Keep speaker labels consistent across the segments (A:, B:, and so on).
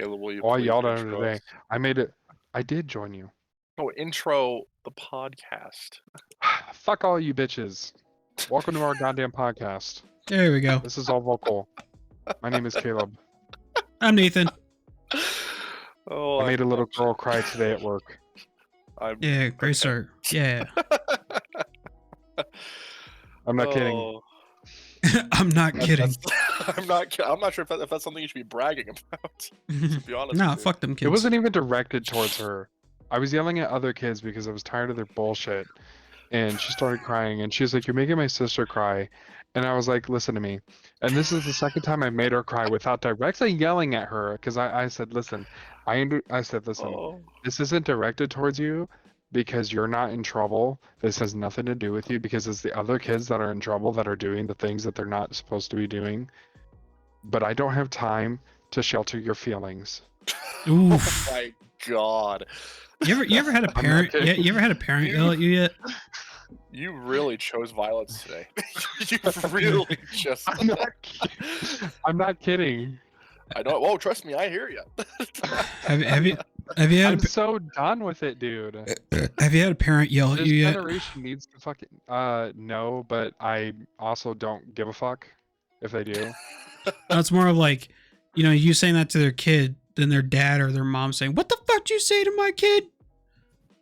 A: Caleb, will you
B: Oh, I
A: please
B: yelled at him
A: intro
B: today.
A: us?
B: I made it. I did join you.
A: Oh, intro the podcast.
B: Fuck all you bitches. Welcome to our goddamn podcast.
C: There we go.
B: This is all vocal. My name is Caleb.
C: I'm Nathan.
A: Oh,
B: I made a little girl cry today at work.
C: Yeah, great start. Yeah.
B: I'm not kidding.
C: I'm not kidding.
A: I'm not sure if that's something you should be bragging about. To be honest.
C: Nah,
A: with you.
C: fuck them kids.
B: It wasn't even directed towards her. I was yelling at other kids because I was tired of their bullshit. And she started crying and she's like, "You're making my sister cry." And I was like, "Listen to me." And this is the second time I made her cry without directly yelling at her, because I said, "Listen, I said, listen,
A: Oh,
B: this isn't directed towards you because you're not in trouble. This has nothing to do with you because it's the other kids that are in trouble that are doing the things that they're not supposed to be doing. But I don't have time to shelter your feelings."
C: Oof.
A: oh my god.
C: You ever had a parent? Yeah, you ever had a parent yell at you yet?
A: You really chose violence today. You really just.
B: I'm not kidding.
A: I know. Oh, trust me, I hear you.
C: Have you
B: I'm
C: had
B: so done with it, dude.
C: have you had a parent yell at
B: This
C: you yet?
B: generation needs to fucking no, but I also don't give a fuck if they do.
C: No, it's more of like, you saying that to their kid than their dad or their mom saying, "What the fuck did you say to my kid?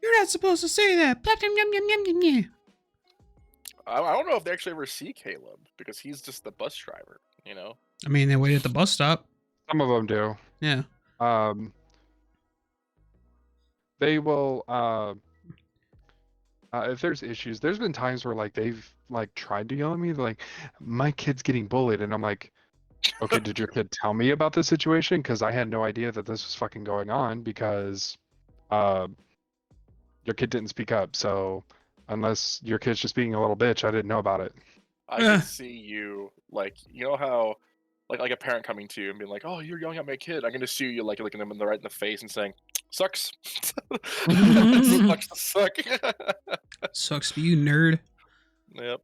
C: You're not supposed to say that."
A: I don't know if they actually ever see Caleb because he's just the bus driver, you know?
C: I mean, they wait at the bus stop.
B: Some of them do.
C: Yeah.
B: They will if there's issues, there's been times where like they've like tried to yell at me, they're like, "My kid's getting bullied," and I'm like, "Okay, did your kid tell me about the situation? Because I had no idea that this was fucking going on because your kid didn't speak up. So unless your kid's just being a little bitch, I didn't know about it."
A: I can see you, like, you know how, like a parent coming to you and being like, "Oh, you're yelling at my kid." I'm gonna see you, like, looking them right in the face and saying, "Sucks." Sucks to suck.
C: Sucks for you, nerd.
A: Yep.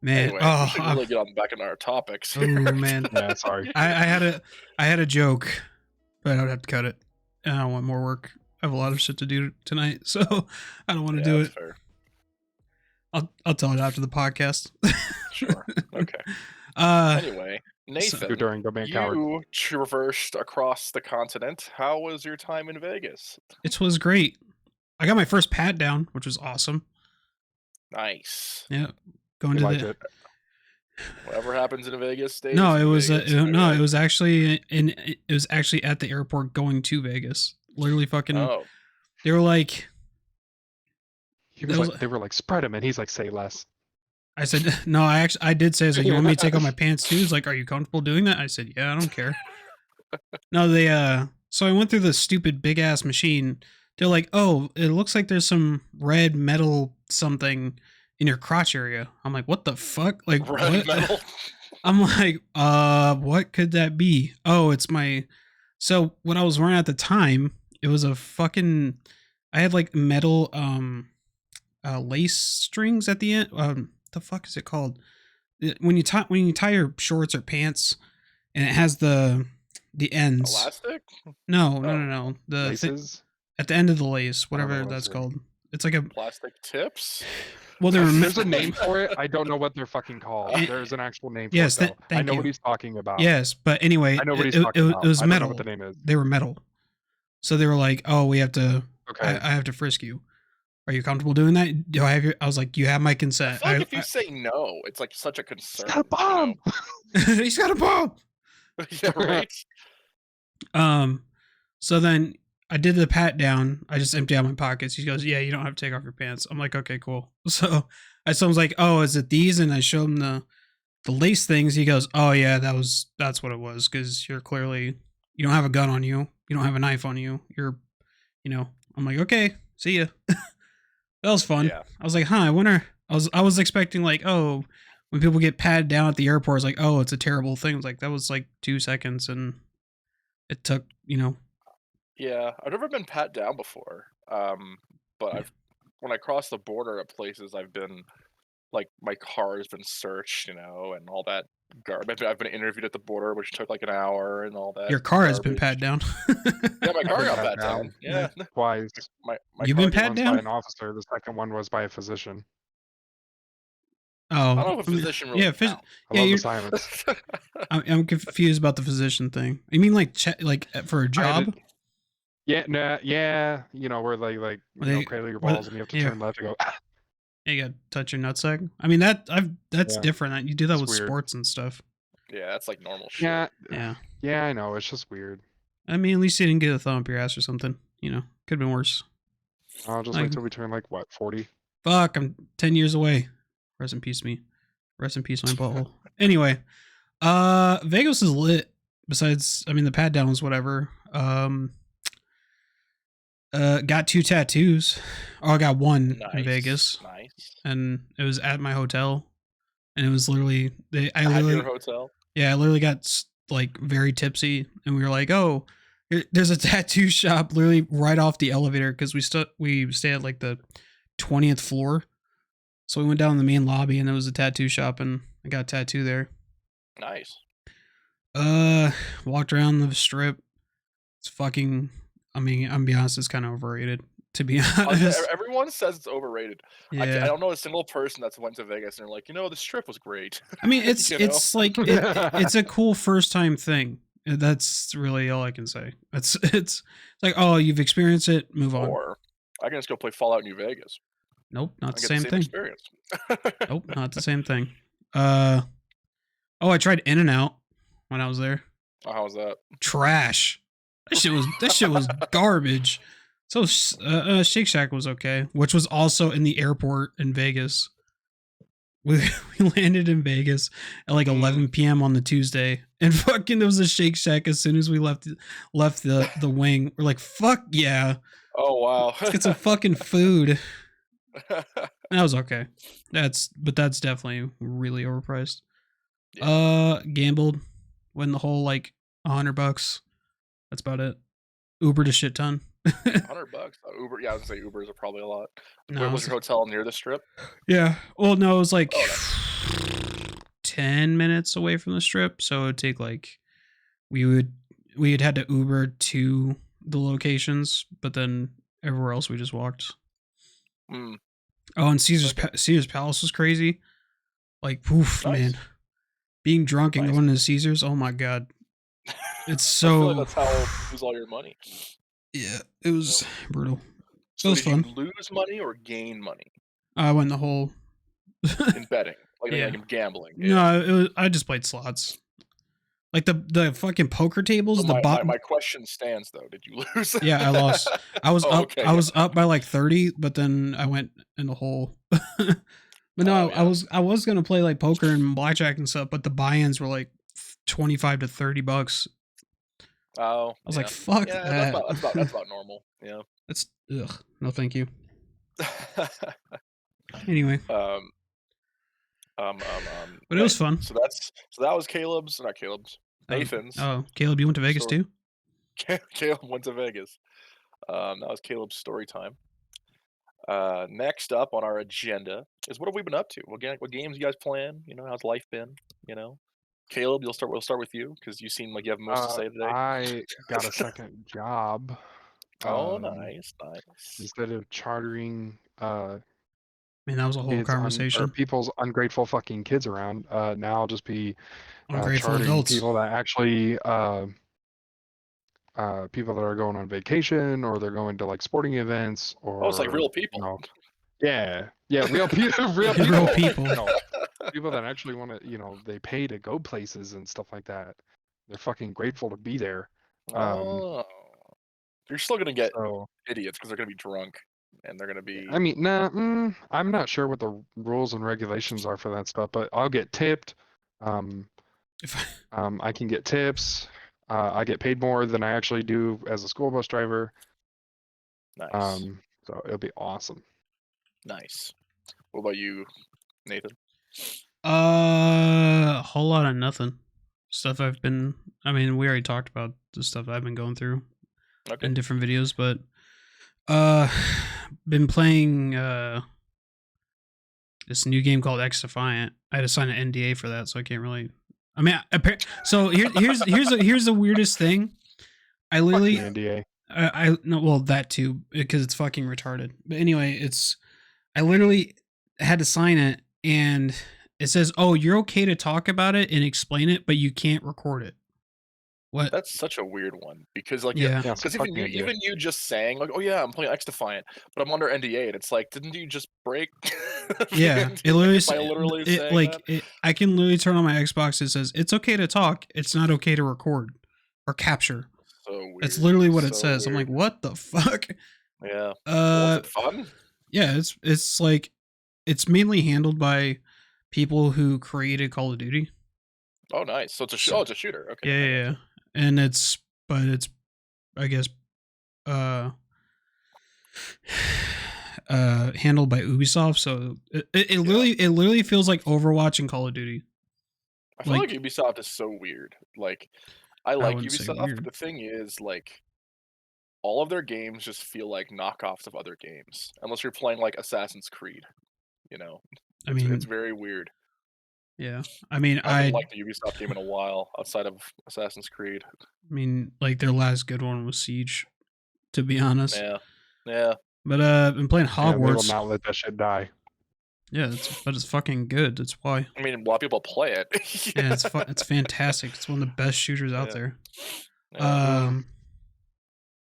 C: Man,
A: Anyway, we should really get on back into our topics.
C: Oh man,
B: Yeah, sorry.
C: I had a joke, but I would have to cut it. And I don't want more work. I have a lot of shit to do tonight, so I don't want to do it.
A: Fair.
C: I'll tell it after the podcast.
A: Sure. Okay. Anyway, Nathan,
B: You're during Go Be a Coward.
A: you traversed across the continent. How was your time in Vegas?
C: It was great. I got my first pat down, which was awesome.
A: Nice.
C: Yeah, going
B: You
C: to
B: liked
C: the.
B: it.
A: Whatever happens in Vegas stays.
C: No,
A: in
C: it was
A: Vegas,
C: no, it was actually at the airport going to Vegas. Literally, fucking.
A: Oh,
C: They were like.
B: They were like, "Spread him," and he's like, "Say less."
C: I said no. I did say, I was like, "You want me to take off my pants too?" He's like, "Are you comfortable doing that?" I said, "Yeah, I don't care." No, they so I went through the stupid big ass machine. They're like, "Oh, it looks like there's some red metal something in your crotch area." I'm like, "What the fuck?" Like,
A: red
C: what?
A: metal.
C: I'm like, what could that be? Oh, it's my. So what I was wearing at the time, it was a fucking. I had like metal lace strings at the end. The fuck is it called? When you tie your shorts or pants, and it has the ends.
A: Elastic?
C: No. The
B: Laces.
C: at the end of the lace, whatever
B: what
C: that's
B: those are.
C: called. It's like a.
A: Plastic tips?
C: Well, there were
B: There's a name for it. I don't know what they're fucking called. There's an actual name for
C: Yes,
B: it, though. I
C: thank
B: know
C: you.
B: what he's talking about.
C: Yes, but anyway,
B: I know what he's talking about.
C: It was
B: I don't know
C: metal.
B: what the name is.
C: They were metal, so they were like, "Oh, we have to.
B: Okay.
C: I have to frisk you. Are you comfortable doing that? Do I have your?" I was like, "You have my
A: I
C: consent."
A: feel like if you say no, it's like such a concern.
B: He's got a bomb.
C: He's got a bomb.
A: Yeah, right.
C: So then I did the pat down. I just emptied out my pockets. He goes, "Yeah, you don't have to take off your pants." I'm like, "Okay, cool." So I was like, "Oh, is it these?" And I showed him the lace things. He goes, "Oh yeah, that's what it was. Because you don't have a gun on you. You don't have a knife on you. I'm like, "Okay, see ya." That was fun.
A: Yeah.
C: I was like, "Huh, I wonder." I was expecting like, oh, when people get patted down at the airport, it's like, oh, it's a terrible thing. It's like that was like 2 seconds, and it took,
A: Yeah, I've never been pat down before. But when I cross the border at places, I've been like my car has been searched, and all that garbage. I've been interviewed at the border, which took like an hour and all that.
C: Your car has been
A: garbage.
C: pat down.
A: Yeah, my car
B: Been
A: got
B: pat
A: pat
B: down.
A: down. Yeah,
B: Twice.
A: my
C: You've
A: car
C: been
A: gets-
C: pat
B: Once by
C: down?
B: an officer. The second one was by a physician.
C: Oh,
A: I don't know if a physician really
C: yeah,
A: counts.
B: I
C: yeah,
B: love the
C: you're,
B: silence.
C: I'm confused about the physician thing. You mean like for a
B: I had
C: job?
B: to- Yeah, nah, yeah. You know, where they like
C: They-
B: cradle your
C: where-
B: balls and you have to
C: yeah.
B: turn left and go. "Ah."
C: You got to touch your nutsack. I mean that's
B: Yeah.
C: different. You do that
B: It's
C: with
B: weird.
C: sports and stuff.
A: Yeah, that's like normal shit.
B: Yeah,
C: Yeah.
B: yeah. I know. It's just weird.
C: I mean, at least you didn't get a thumb up your ass or something. You know, could have been worse.
B: I'll just
C: Like-
B: wait till we turn like what 40.
C: Fuck, I'm 10 years away. Rest in peace, me. Rest in peace, my butthole. Anyway, Vegas is lit. Besides, I mean, the pat down was whatever. Got 2 tattoos. Oh, I got one
A: Nice.
C: in Vegas,
A: Nice.
C: and it was at my hotel, and it was literally I
A: At
C: literally
A: your hotel.
C: yeah, I literally got like very tipsy, and we were like, oh. There's a tattoo shop literally right off the elevator because we stay at like the 20th floor. So we went down in the main lobby and there was a tattoo shop and I got a tattoo there.
A: Nice.
C: Walked around the strip. It's fucking, I mean, I'm be honest, it's kind of overrated, to be honest.
A: Everyone says it's overrated. I
C: Yeah.
A: don't know a single person that's went to Vegas and they're like, the strip was great.
C: I mean, it's
A: You know?
C: it's like it's a cool first time thing. That's really all I can say. It's like, oh, you've experienced it, move on.
A: Or I can just go play Fallout New Vegas.
C: Nope, not
A: I
C: the
A: get
C: same
A: the same
C: thing.
A: experience.
C: Nope, not the same thing. Oh, I tried In-N-Out when I was there.
A: Oh, how was that?
C: Trash. That shit was garbage. So Shake Shack was okay, which was also in the airport in Vegas. We landed in Vegas at like 11 p.m. on the Tuesday, and fucking there was a Shake Shack as soon as we left the wing. We're like, fuck yeah,
A: Oh wow.
C: let's get some fucking food. That was okay. That's definitely really overpriced. Gambled, win the whole like $100. That's about it. Ubered a shit ton.
A: $100. Uber. Yeah, I was gonna say Ubers are probably a lot.
C: No,
A: Where was your hotel near the strip?
C: yeah. Well, no, it was like
A: Oh,
C: 10 minutes away from the strip, so it would take like we had to Uber to the locations, but then everywhere else we just walked.
A: Mm,
C: Oh, and Caesar's
A: Okay.
C: Caesar's Palace was crazy. Like, poof,
A: Nice.
C: man. Being drunk and
A: Nice.
C: going to Caesar's, oh my god. It's
A: I feel
C: so
A: like that's how you lose all your money.
C: yeah, it was brutal.
A: So
C: was
A: did
C: fun.
A: you lose money or gain money
C: I went the whole
A: in betting, like
C: Yeah.
A: in gambling?
C: No, I just played slots. Like the fucking poker tables,
A: So
C: the bot.
A: my question stands though. Did you lose?
C: Yeah, I lost. I was
A: Oh,
C: up.
A: okay,
C: I
A: yeah.
C: was up by like 30, but then I went in the hole. But no,
A: Oh, yeah.
C: I was gonna play like poker and blackjack and stuff, but the buy-ins were like $25 to $30.
A: Oh,
C: I was like, fuck
A: yeah,
C: that.
A: that's about normal. Yeah.
C: That's ugh. No, thank you. Anyway,
A: But
C: but it was fun.
A: So that was Caleb's, not Caleb's, Nathan's.
C: Oh, Caleb, you went to Vegas
A: Story.
C: too?
A: Caleb went to Vegas. That was Caleb's story time. Next up on our agenda is what have we been up to? What games you guys playing? How's life been? Caleb, we'll start with you because you seem like you have most to say today.
B: I got a second job.
A: Oh,
B: um,
A: nice.
B: Instead of chartering
C: Man, that was a whole
B: or
C: conversation.
B: people's ungrateful fucking kids around, now I'll just be
C: Ungrateful
B: chartering
C: adults.
B: people that actually people that are going on vacation or they're going to like sporting events or
A: Oh, it's like real people.
B: yeah, real people,
C: Real people.
B: People that actually want to, they pay to go places and stuff like that. They're fucking grateful to be there.
A: Oh, you're still gonna get
B: So
A: idiots because they're gonna be drunk and they're gonna be.
B: I mean, I'm not sure what the rules and regulations are for that stuff, but I'll get tipped.
C: If
B: I can get tips. I get paid more than I actually do as a school bus driver.
A: Nice.
B: So it'll be awesome.
A: Nice. What about you, Nathan?
C: a whole lot of nothing. Stuff I've been. I mean, we already talked about the stuff I've been going through
A: Okay.
C: in different videos, but been playing this new game called X Defiant. I had to sign an NDA for that, so I can't really I mean, so here's the weirdest thing. I
B: Fuck
C: literally,
B: the NDA.
C: I no, well that too because it's fucking retarded. But anyway, I literally had to sign it, and it says, "Oh, you're okay to talk about it and explain it, but you can't record it." What?
A: That's such a weird one because like
C: Yeah.
B: Yeah, so
A: because
B: fuck
A: even
B: the NDA.
A: you just saying like, oh yeah, I'm playing X Defiant, but I'm under NDA, and it's like, didn't you just break the
C: Yeah, it
A: NDA
C: literally,
A: by literally
C: it
A: saying
C: like
A: that?
C: it, I can literally turn on my Xbox. It says it's okay to talk. It's not okay to record or capture.
A: So weird.
C: That's literally what it
A: So
C: says. I'm like,
A: weird.
C: what the fuck?
A: Yeah. Well, is it fun?
C: Yeah, it's like it's mainly handled by people who created Call of Duty.
A: Oh, nice. So it's a
C: So,
A: it's a shooter. Okay.
C: yeah,
A: I
C: yeah,
A: gotcha.
C: and it's I guess uh handled by Ubisoft. So it literally feels like Overwatch and Call of Duty.
A: I feel like Ubisoft is so weird. Like, I like
C: wouldn't say
A: Ubisoft, but
C: weird.
A: the thing is, like, all of their games just feel like knockoffs of other games, unless you're playing like Assassin's Creed. You know,
C: I
A: it's
C: mean,
A: very weird.
C: yeah. I mean,
A: I haven't liked a Ubisoft game in a while outside of Assassin's Creed.
C: like their last good one was Siege, to be honest.
A: Yeah, yeah.
C: But I've been playing
B: Yeah, they will
C: Hogwarts.
B: not let that shit die.
C: Yeah, but it's fucking good. That's why.
A: I mean, a lot of people play it.
C: Yeah, it's fantastic. It's one of the best shooters out
A: Yeah.
C: there.
A: Yeah.
C: I've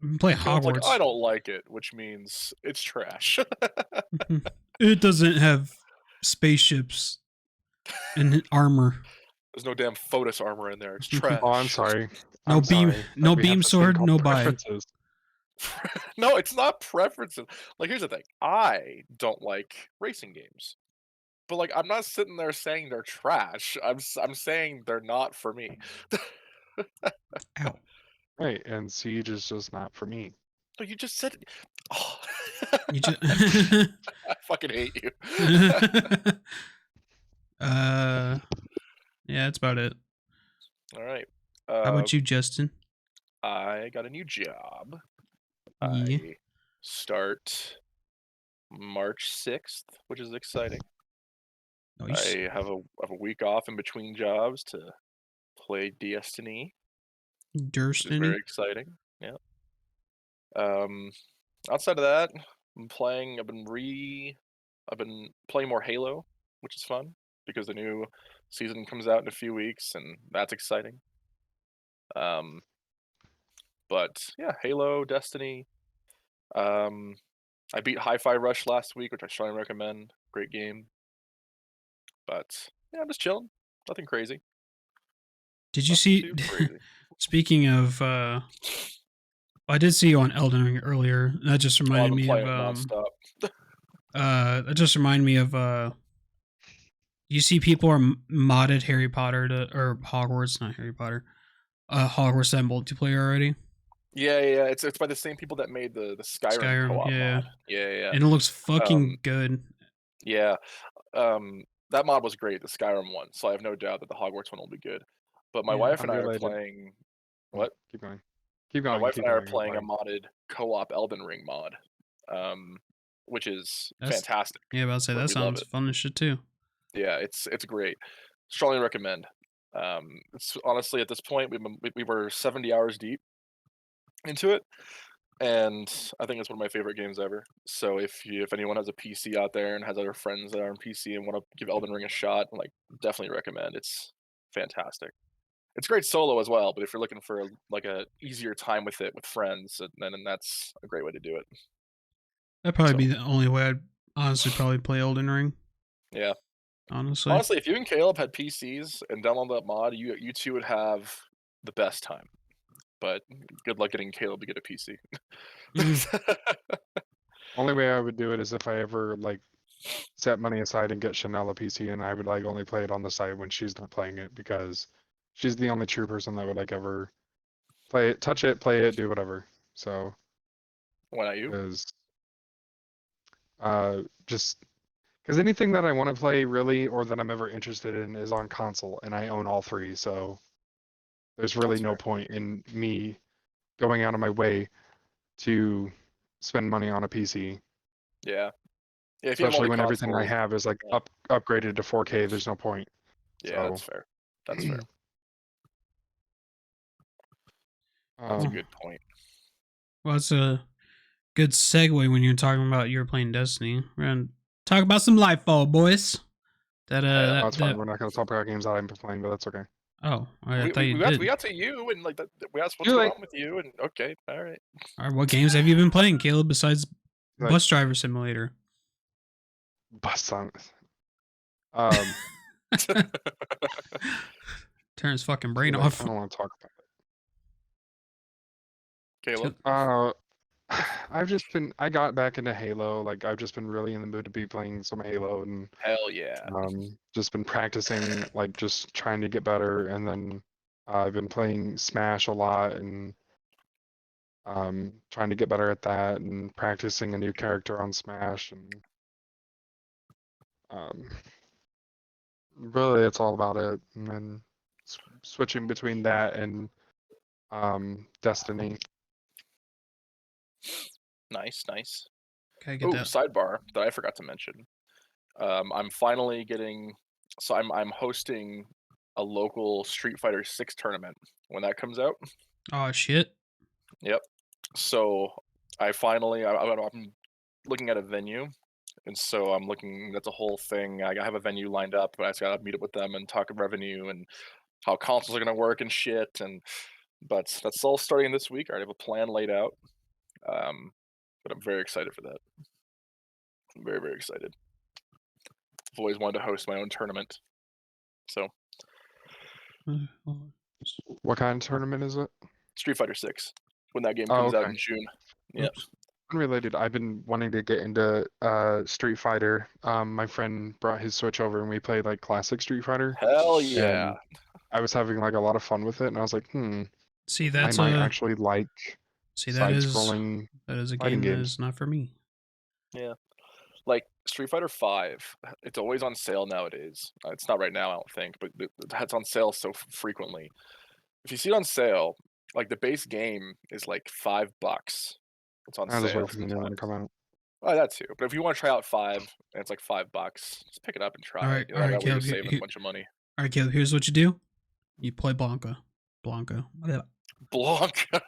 C: been playing
A: Caleb's like,
C: Hogwarts.
A: I don't like it, which means it's trash.
C: It doesn't have spaceships and armor.
A: There's no damn Photos armor in there. It's trash.
B: Oh, I'm sorry.
C: No
B: I'm
C: beam,
B: sorry, but
C: no
B: we have
C: beam
B: this thing
C: sword,
B: called
C: no buy.
B: preferences.
A: No, it's not preferences. Like, here's the thing. I don't like racing games. But like, I'm not sitting there saying they're trash. I'm saying they're not for me.
C: Ow.
B: Right, and Siege is just not for me.
A: No, you just said it. Oh.
C: You just
A: I fucking hate you.
C: yeah, that's about it.
A: All right.
C: How about you, Justin?
A: I got a new job.
C: Yeah.
A: I start March 6th, which is exciting.
C: Nice.
A: I have a week off in between jobs to play Destiny, which is
C: Destiny.
A: very exciting. Yeah. Outside of that, I've been playing more Halo, which is fun because the new season comes out in a few weeks, and that's exciting. But yeah, Halo, Destiny. I beat Hi-Fi Rush last week, which I strongly recommend. Great game. But yeah, I'm just chilling. Nothing crazy.
C: Did you
A: Nothing
C: see?
A: too crazy.
C: Speaking of, I did see you on Elden Ring earlier. That just
A: I've
C: reminded
A: been
C: me
A: playing it
C: of
A: nonstop.
C: that just reminded me of you see people are modded Harry Potter or Hogwarts, not Harry Potter. Hogwarts that multiplayer already.
A: Yeah. It's by the same people that made the Skyrim co-op
C: yeah.
A: mod. Yeah.
C: And it looks fucking good.
A: Yeah. That mod was great, the Skyrim one. So I have no doubt that the Hogwarts one will be good. But my
C: Yeah.
A: wife and I are
B: Unrelated.
A: playing. What?
B: Keep going. Keep
A: My
B: going.
A: wife
B: keep
A: and I are
B: going,
A: playing a
B: I'm fine.
A: modded co-op Elden Ring mod, which is
C: That's-
A: fantastic.
C: Yeah, about to say
A: But
C: that
A: we love
C: sounds
A: it.
C: fun as shit too.
A: Yeah, it's great. Strongly recommend. It's honestly at this point we were 70 hours deep into it, and I think it's one of my favorite games ever. So if anyone has a PC out there and has other friends that are on PC and want to give Elden Ring a shot, like definitely recommend. It's fantastic. It's great solo as well, but if you're looking for like a easier time with it with friends, then that's a great way to do it.
C: That'd probably
A: So-
C: be the only way I'd honestly probably play Elden Ring.
A: Yeah.
C: Honestly.
A: Honestly, if you and Caleb had PCs and download that mod, you two would have the best time. But good luck getting Caleb to get a PC.
B: Only way I would do it is if I ever like set money aside and get Chanel a PC, and I would like only play it on the side when she's not playing it, because she's the only true person that would like ever play it, touch it, play it, do whatever. So
A: Why not you?
B: because just because anything that I want to play really or that I'm ever interested in is on console, and I own all three, so there's really
A: That's
B: no
A: fair.
B: point in me going out of my way to spend money on a PC.
A: Yeah. Yeah, if you have
B: Especially when everything I
A: multi-consoles,
B: have is like
A: yeah.
B: upgraded to 4K, there's no point.
A: Yeah,
B: So
A: that's fair. That's fair. That's a
C: Oh.
A: good point.
C: Well, it's a good segue when you're talking about you're playing Destiny. We're gonna talk about some Lightfall, boys. That
A: Yeah.
B: Oh, it's fine. We're not going to talk about games that I've been playing, but that's okay.
C: Oh, I
A: We,
C: thought you
A: we, got,
C: did.
A: we got to you and like we asked what's
B: Too
A: going
B: late.
A: on with you and okay, all right.
C: All right, what games have you been playing, Caleb? Besides
B: Like-
C: Bus Driver Simulator.
B: Bust on.
C: Turn his fucking brain
B: Like,
C: off.
B: I don't want to talk about
A: Caleb.
B: it. I got back into Halo. Like, I've just been really in the mood to be playing some Halo, and
A: Hell yeah.
B: just been practicing, like, just trying to get better. And then I've been playing Smash a lot, and trying to get better at that, and practicing a new character on Smash, and really, it's all about it. And then switching between that and Destiny.
A: Nice.
C: Okay, get
A: Oh,
C: that.
A: sidebar that I forgot to mention. I'm finally getting. So I'm hosting a local Street Fighter 6 tournament when that comes out.
C: Oh shit.
A: Yep. So I'm looking at a venue, and so I'm looking. That's a whole thing. I have a venue lined up, but I just gotta meet up with them and talk revenue and how consoles are gonna work and shit. But that's all starting this week. I already have a plan laid out. But I'm very excited for that. I'm very, very excited. I've always wanted to host my own tournament. So
B: What kind of tournament is it?
A: Street Fighter 6 when that game
B: Oh,
A: comes out
B: okay.
A: in June. Yeah.
C: Oops.
B: Unrelated, I've been wanting to get into Street Fighter. My friend brought his Switch over and we played like classic Street Fighter.
A: Hell yeah.
B: And I was having like a lot of fun with it, and I was like,
C: See,
B: I
C: that's
B: might actually like
C: that is
B: side-scrolling.
C: a
B: fighting
C: game that
B: games.
C: is not for me.
A: Yeah. Like Street Fighter 5, it's always on sale nowadays. It's not right now, I don't think, but it's on sale so frequently. If you see it on sale, like the base game is like $5. It's on
B: I just
A: sale
B: wait for the new one to
A: sometimes.
B: come out.
A: Oh, that too. But if you want to try out 5 and it's like $5, just pick it up and try
C: All
A: it.
C: right,
A: You know,
C: all right,
A: that way you're
C: Caleb,
A: saving a bunch of money.
C: All right, Caleb, here's what you do. You play Blanca.
A: Blanca.
B: Blanca?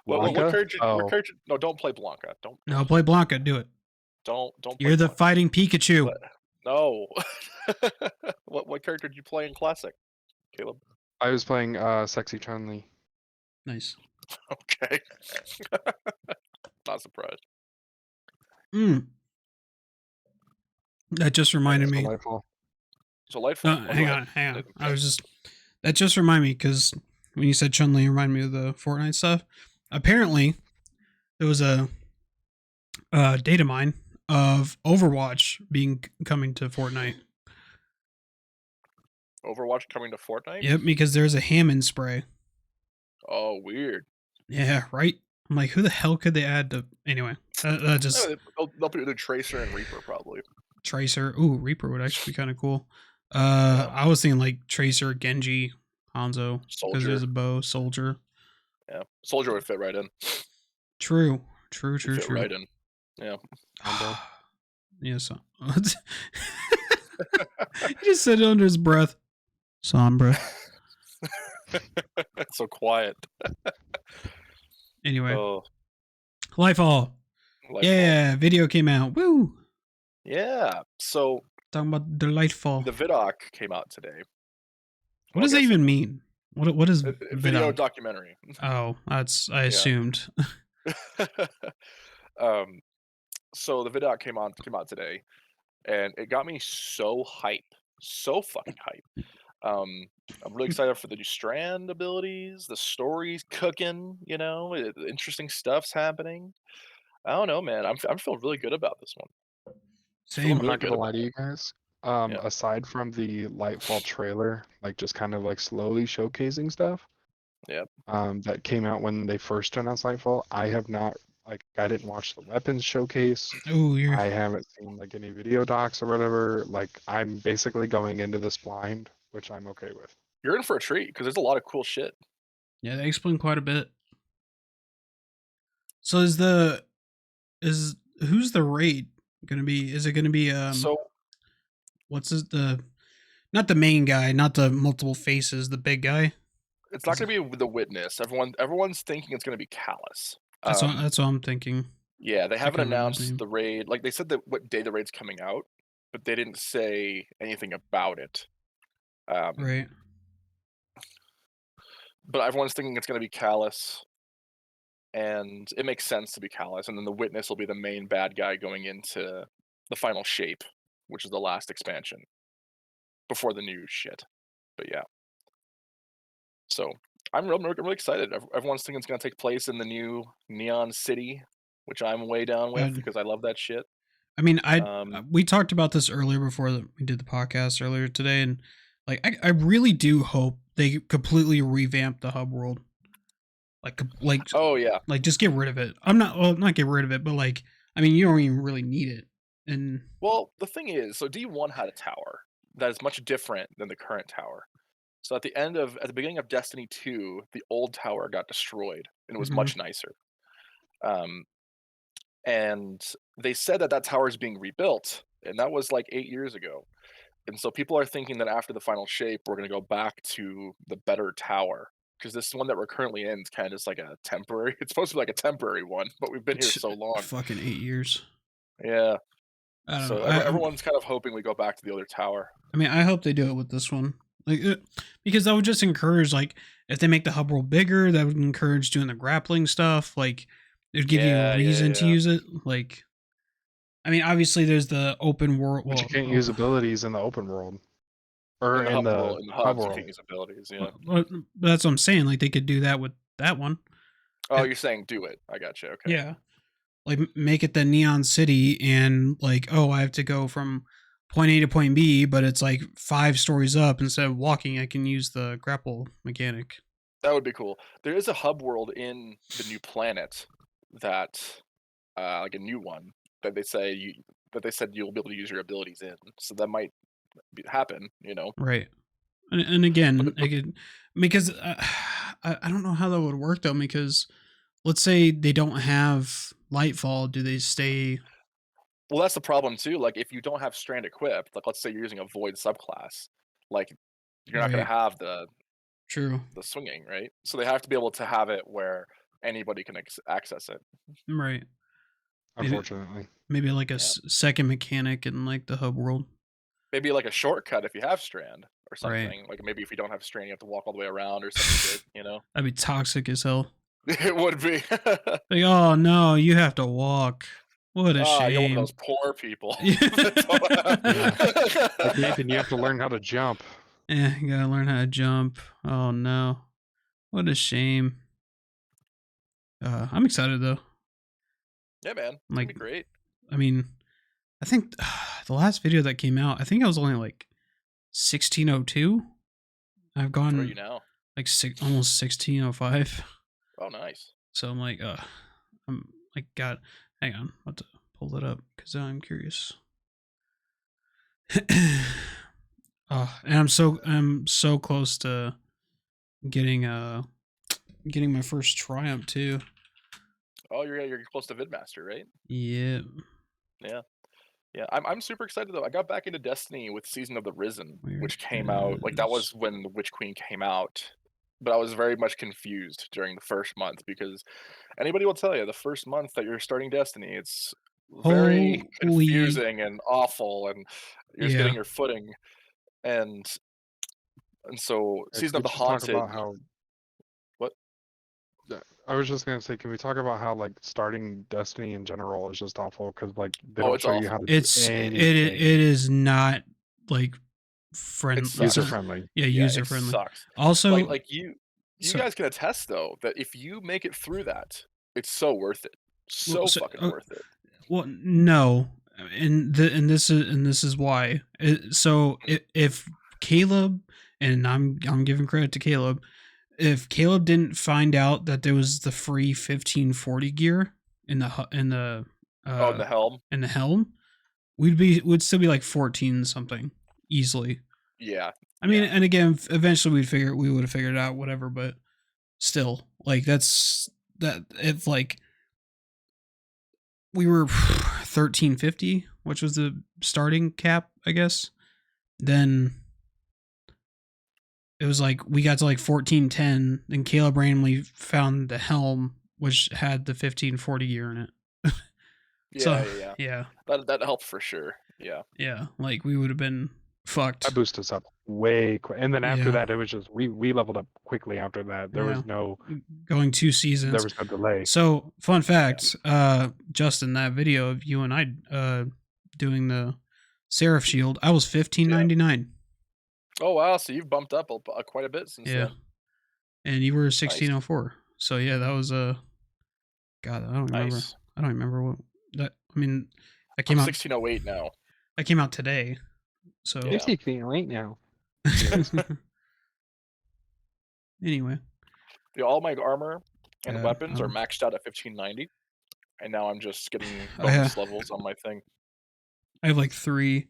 A: What character?
B: Oh.
A: What character? No, don't play Blanca. Don't.
C: No, play Blanca. Do it.
A: Don't.
C: You're the
A: play
C: fighting Pikachu.
A: Blanca. No. What character did you play in Classic, Caleb?
B: I was playing Sexy Chun-Li.
C: Nice.
A: Okay. Not surprised.
C: That just reminded me.
B: Lightfall.
A: So Lightfall.
C: No, hang on. I was just that just reminded me because when you said Chun-Li, it reminded me of the Fortnite stuff. Apparently, there was a data mine of Overwatch coming to Fortnite.
A: Overwatch coming to Fortnite?
C: Yep, because there's a Hammond spray.
A: Oh, weird.
C: Yeah, right. I'm like, who the hell could they add to? Anyway, just
A: They'll put either Tracer and Reaper probably.
C: Tracer. Ooh, Reaper would actually be kind of cool. I was thinking like Tracer, Genji, Hanzo, because there's a bow. Soldier.
A: Yeah, Soldier would fit right in.
C: True.
A: Fit right in. Yeah.
C: Yes. He just said it under his breath. Sombra.
A: So quiet.
C: Anyway.
A: Oh,
C: Lightfall. Yeah, video came out. Woo!
A: Yeah. So
C: Talking about the Lightfall.
A: the Vidoc came out today.
C: What does that even mean? What is
A: video
C: Vidoc?
A: documentary?
C: Oh, I assumed.
A: So the Vidoc came out today, and it got me so fucking hype. I'm really excited for the new Strand abilities, the story's cooking, interesting stuff's happening. I don't know, man. I'm feeling really good about this one.
C: Same.
B: I'm not gonna lie to you guys.
A: Yeah.
B: Aside from the Lightfall trailer, like just kind of like slowly showcasing stuff.
A: Yep.
B: That came out when they first announced Lightfall. I have not I didn't watch the weapons showcase.
C: Oh,
B: I haven't seen like any video docs or whatever. Like I'm basically going into this blind, which I'm okay with.
A: You're in for a treat because there's a lot of cool shit.
C: Yeah, they explain quite a bit. So who's the raid gonna be? Is it gonna be what's not the main guy, not the multiple faces, the big guy?
A: It's not going to be the Witness. Everyone's thinking it's going to be Callus.
C: That's what I'm thinking.
A: Yeah, they
C: I
A: haven't
C: can't remember his
A: announced
C: name.
A: the raid. Like they said that what day the raid's coming out, but they didn't say anything about it.
C: Right.
A: But everyone's thinking it's going to be Callus, and it makes sense to be Callus. And then the Witness will be the main bad guy going into the final shape, which is the last expansion before the new shit. But yeah, so I'm really excited. Everyone's thinking it's going to take place in the new Neon City, which I'm way down with
C: And
A: because I love that shit.
C: I mean,
A: Um,
C: we talked about this earlier before we did the podcast earlier today, and like I really do hope they completely revamp the hub world.
A: oh yeah,
C: Like just get rid of it. Not get rid of it, but like I mean, you don't even really need it. And
A: well the thing is, so D1 had a tower that is much different than the current tower. So at the beginning of Destiny 2, the old tower got destroyed and it was
C: mhm.
A: much nicer. Um, and they said that tower is being rebuilt, and that was like 8 years ago. And so people are thinking that after the final shape, we're going to go back to the better tower because this one that we're currently in is kind of just like a temporary. It's supposed to be like a temporary one, but we've been here so long.
C: Fucking 8 years.
A: Yeah.
C: I don't know.
A: So everyone's kind of hoping we go back to the other tower.
C: I mean, I hope they do it with this one, like because that would just encourage, like, if they make the hub world bigger, that would encourage doing the grappling stuff. Like, it would give you a reason to
A: Yeah.
C: use it. Like, I mean, obviously, there's the open world.
B: But you can't use abilities in the open world. Or
A: In the
B: in
A: hub
B: the
A: world, in the
B: hub
A: hubs, you
B: world.
A: can't use abilities. Yeah.
C: But that's what I'm saying. Like, they could do that with that one.
A: Oh, you're saying do it. I got you. Okay.
C: Yeah. Like, make it the Neon City, and like, oh, I have to go from point A to point B, but it's like 5 stories up. Instead of walking, I can use the grapple mechanic.
A: That would be cool. There is a hub world in the new planet that, like a new one that they said you'll be able to use your abilities in. So that might happen.
C: Right. And again,
A: But
C: because I don't know how that would work though. Because let's say they don't have Lightfall, do they stay?
A: well, that's the problem too. Like if you don't have Strand equipped, like let's say you're using a Void subclass, like you're not going
C: Right.
A: to have the
C: True.
A: swinging, right? So they have to be able to have it where anybody can access it.
C: Right.
B: Unfortunately.
C: Maybe like a
A: Yeah.
C: second mechanic in like the hub world.
A: Maybe like a shortcut if you have Strand or
C: Right.
A: something. Like maybe if you don't have Strand, you have to walk all the way around or something.
C: That'd be toxic as hell.
A: It would be.
C: Like, oh no, you have to walk. What a
A: You're one of
C: shame.
A: those poor people.
B: Like Nathan, you have to learn how to jump.
C: Yeah, you gotta learn how to jump. Oh no. What a shame. I'm excited though.
A: Yeah, man. It's
C: Like,
A: gonna be great.
C: I mean, I think the last video that came out, I think I was only like 1602. I've
A: Where are
C: gone
A: you now?
C: like almost 1605.
A: Oh, nice.
C: So I'm like, I'm like, God, hang on, I'll have to pull that up because I'm curious. And I'm so close to getting my first triumph too.
A: Oh, you're close to Vidmaster, right?
C: Yeah.
A: Yeah, I'm super excited though. I got back into Destiny with Season of the Risen,
C: Where
A: which came out like that was when the Witch Queen came out. But I was very much confused during the first month because anybody will tell you the first month that you're starting Destiny, it's very
C: Holy
A: confusing and awful, and you're just
C: yeah.
A: getting your footing. And so
B: Can
A: Season
B: we
A: of the
B: just talk
A: Haunted.
B: about how
A: What?
B: I was just gonna say, can we talk about how like starting Destiny in general is just awful because like they
A: Oh,
B: don't
A: it's
B: show you how
A: awful.
B: to do
C: It
B: anything.
C: is not like friendly.
A: sucks.
B: User friendly.
C: Yeah,
A: Yeah,
C: user
A: it
C: friendly.
A: sucks.
C: Also,
A: Like you
C: so-
A: guys can attest though that if you make it through that, it's so worth it. So fucking worth it.
C: well, no, and this is why. So if Caleb, and I'm giving credit to Caleb, if Caleb didn't find out that there was the free 1540 gear in the
A: In the helm.
C: in the helm, we'd still be like 14 something easily.
A: Yeah.
C: I mean, and again, eventually we would have figured it out, whatever. But still, like if like we were 1350, which was the starting cap, I guess. Then it was like we got to like 1410, and Caleb randomly found the helm, which had the 1540 gear in it. So yeah,
A: That helped for sure. Yeah.
C: yeah, like we would have been fucked.
B: I boosted us up way quick, and then after
C: Yeah.
B: that, it was just we leveled up quickly. After that, there was no
C: going 2 seasons.
B: there was no delay.
C: So fun fact, Justin, that video of you and I doing the Seraph Shield, I was 1599.
A: Oh wow, so you've bumped up quite a bit since then.
C: And you were 1604. So yeah, that was God, I don't remember.
A: Nice.
C: I don't remember what that. I mean, that came
A: I'm
C: out
A: 1608 now.
C: That came out today. So
A: Yeah.
B: 1608 now.
C: Anyway,
A: All my armor and
C: Yeah,
A: weapons are maxed out at 1590, and now I'm just getting
C: I
A: bonus levels on my thing.
C: I have like 3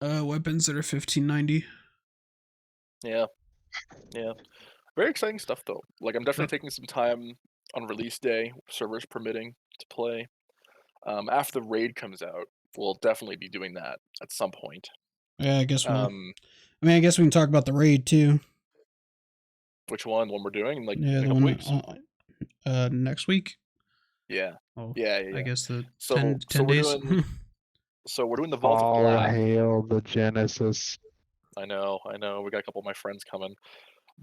C: weapons that are 1590.
A: Yeah. Very exciting stuff though. Like I'm definitely taking some time on release day, servers permitting, to play. After the raid comes out, we'll definitely be doing that at some point.
C: Yeah, I guess I mean, I guess we can talk about the raid too.
A: Which one? When we're doing like
C: Yeah,
A: in a
C: the
A: couple
C: one
A: weeks?
C: Next week.
A: Yeah.
C: Oh,
A: Yeah.
C: I guess the
A: So
C: 10
A: we're
C: days.
A: we're doing the Vault of
B: All
A: Glass.
B: hail the Genesis.
A: I know. We got a couple of my friends coming,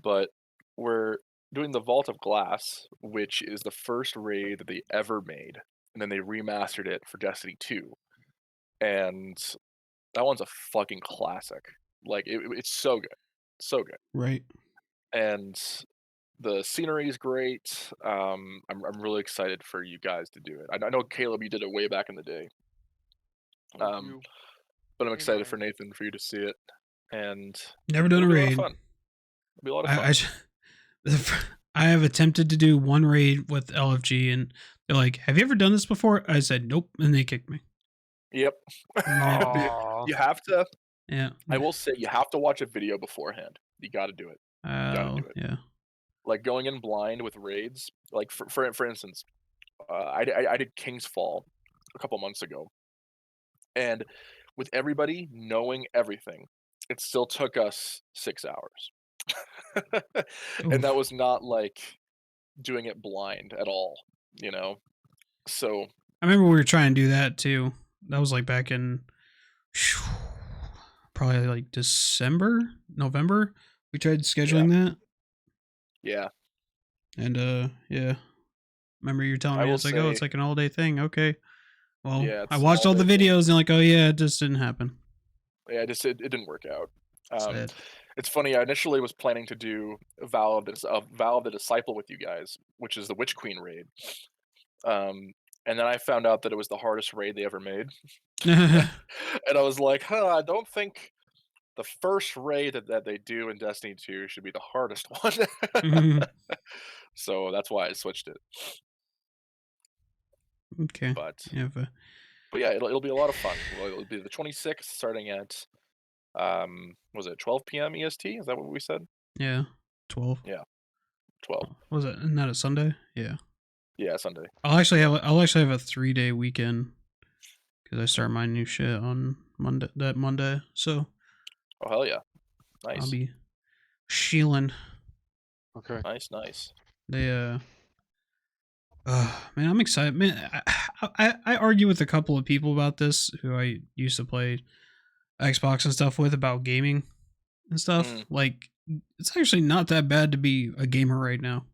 A: but we're doing the Vault of Glass, which is the first raid that they ever made, and then they remastered it for Destiny 2, and that one's a fucking classic. Like it's so good,
C: Right.
A: and the scenery is great. I'm really excited for you guys to do it. I know Caleb, you did it way back in the day. But I'm excited for Nathan for you to see it, and
C: Never done a raid.
A: It'll be a lot of fun.
C: I have attempted to do one raid with LFG, and they're like, "Have you ever done this before?" I said, "Nope," and they kicked me.
A: Yep. You have to.
C: Yeah.
A: I will say you have to watch a video beforehand. You got to do it.
C: Yeah.
A: Like going in blind with raids. Like for instance, I did King's Fall a couple months ago, and with everybody knowing everything, it still took us 6 hours. And that was not like doing it blind at all, So
C: I remember we were trying to do that too. That was like back in probably like November. We tried scheduling that.
A: Yeah.
C: And yeah. Remember you telling me it's like, it's like an all day thing. Okay. Well,
A: yeah,
C: I watched all the videos and like, oh yeah, it just didn't happen.
A: Yeah, it didn't work out.
C: Sad.
A: It's funny. I initially was planning to do Valve the Disciple with you guys, which is the Witch Queen raid. And then I found out that it was the hardest raid they ever made. And I was like, I don't think the first raid that they do in Destiny 2 should be the hardest one. So that's why I switched it.
C: Okay.
A: But
C: yeah,
A: yeah, it'll be a lot of fun. It'll be the 26th, starting at was it 12 p.m. EST? Is that what we said?
C: Yeah, 12.
A: Yeah, 12.
C: Was it? Isn't that a Sunday? Yeah.
A: Yeah, Sunday.
C: I'll actually have a 3-day weekend because I start my new shit on Monday. So.
A: Oh hell yeah! Nice.
C: I'll be shieling.
B: Okay.
A: Nice.
C: They man, I'm excited. Man, I argue with a couple of people about this who I used to play Xbox and stuff with about gaming and stuff. Like, it's actually not that bad to be a gamer right now.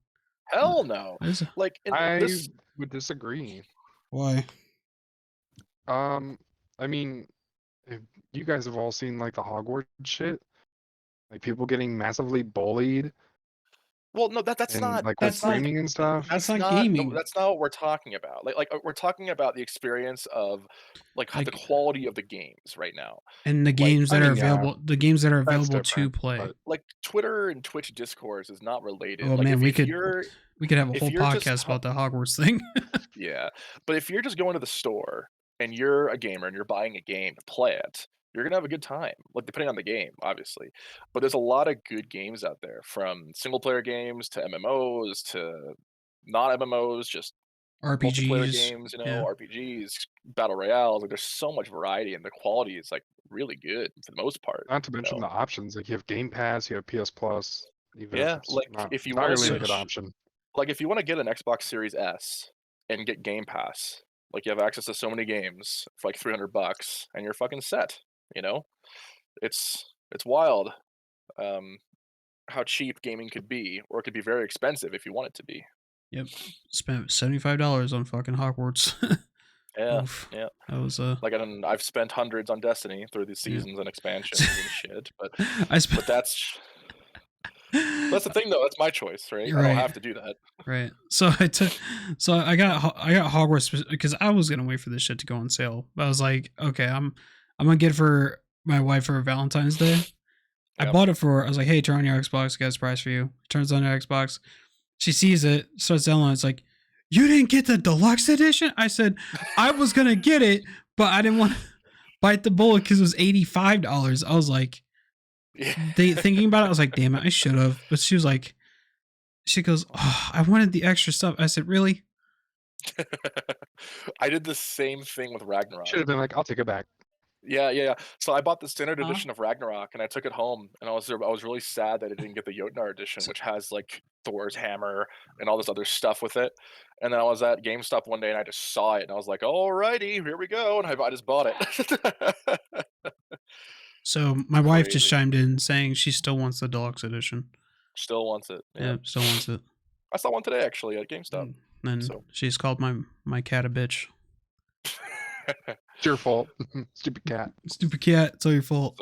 A: Hell no. Like,
B: I would disagree.
C: Why?
B: I mean, if you guys have all seen like the Hogwarts shit, like people getting massively bullied.
A: Well, no, that's not
B: like with streaming and stuff.
C: That's not gaming.
A: No, that's not what we're talking about. Like we're talking about the experience of like the quality of the games right now,
C: and the games that are available. The games that are available to play.
A: Like Twitter and Twitch discourse is not related.
C: Oh
A: like,
C: man, we could have a whole podcast about the Hogwarts thing.
A: Yeah, but if you're just going to the store and you're a gamer and you're buying a game to play it, you're gonna have a good time, like depending on the game, obviously. But there's a lot of good games out there, from single player games to MMOs to not MMOs, just multiplayer
C: RPGs.
A: games, you know,
C: Yeah.
A: RPGs, battle royales. Like there's so much variety, and the quality is like really good for the most part.
B: Not to
A: You
B: mention
A: know?
B: the options. Like you have Game Pass, you have PS Plus, even if
A: Yeah,
B: it's
A: like
B: not
A: if you want
B: entirely
A: to
B: a
A: do,
B: good option.
A: like if you want to get an Xbox Series S and get Game Pass, like you have access to so many games for like $300, and you're fucking set. You know, it's wild. Um, how cheap gaming could be, or it could be very expensive if you want it to be.
C: Yep. Spent $75 on fucking Hogwarts.
A: Yeah,
C: Oof.
A: yeah.
C: That was
A: Like I've spent hundreds on Destiny through the
C: yeah.
A: seasons and expansions and shit, but
C: I spent
A: that's the thing though. That's my choice, right?
C: You're
A: I don't
C: right.
A: have to do that.
C: Right. So I got Hogwarts because I was gonna wait for this shit to go on sale. But I was like, okay, I'm gonna get it for my wife for Valentine's Day. I
A: Yep.
C: bought it for. I was like, hey, turn on your Xbox. Got a surprise for you. Turns on her Xbox. She sees it. Starts downloading. It's like, you didn't get the deluxe edition. I said I was gonna get it, but I didn't want to bite the bullet because it was $85. I was like,
A: Yeah.
C: thinking about it. I was like, damn it, I should have. But she was like. She goes, oh, I wanted the extra stuff. I said, really?
A: I did the same thing with Ragnarok.
B: Should have been like, I'll take it back.
A: Yeah. So I bought the standard
C: Uh-huh.
A: edition of Ragnarok, and I took it home, and I was really sad that I didn't get the Jotnar edition, which has like Thor's hammer and all this other stuff with it. And then I was at GameStop one day, and I just saw it, and I was like, "Alrighty, here we go," and I just bought it.
C: So my wife just
A: Crazy.
C: chimed in saying she still wants the deluxe edition.
A: Still wants it.
C: Yeah, still wants it.
A: I saw one today actually at GameStop.
C: And
A: So
C: she's called my cat a bitch.
B: It's your fault. Stupid cat.
C: Stupid cat, it's all your fault.